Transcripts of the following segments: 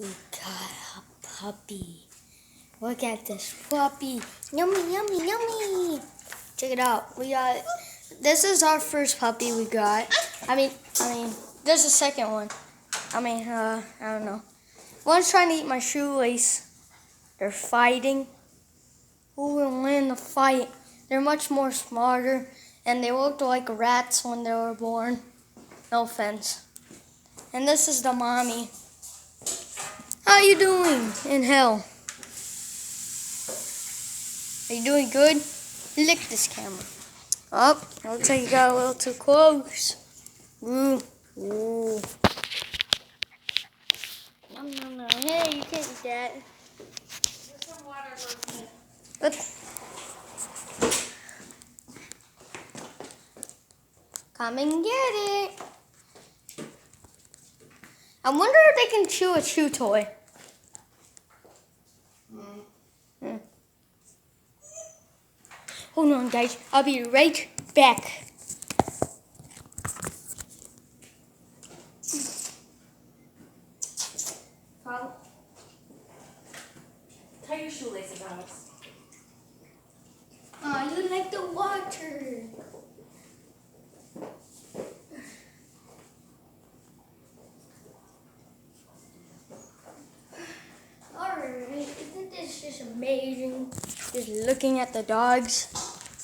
We got a puppy. Look at this puppy. Yummy, yummy, yummy. Check it out. This is our first puppy we got. I mean, there's a second one. I don't know. One's trying to eat my shoelace. They're fighting. Who will win the fight? They're much more smarter, and they looked like rats when they were born. No offense. And this is the mommy. How you doing in hell? Are you doing good? Lick this camera. Oh, looks like you got a little too close. Ooh, ooh. Nom, nom, nom. Hey, you can't eat that. There's some water for me. Come and get it. I wonder if they can chew a chew toy. Hold on, guys. I'll be right back. Tie your shoelaces, Alex. Oh, you like the water. Alright, isn't this just amazing? Just looking at the dogs.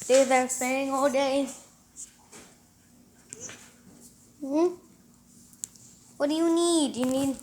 Do their thing all day. What do you need? You need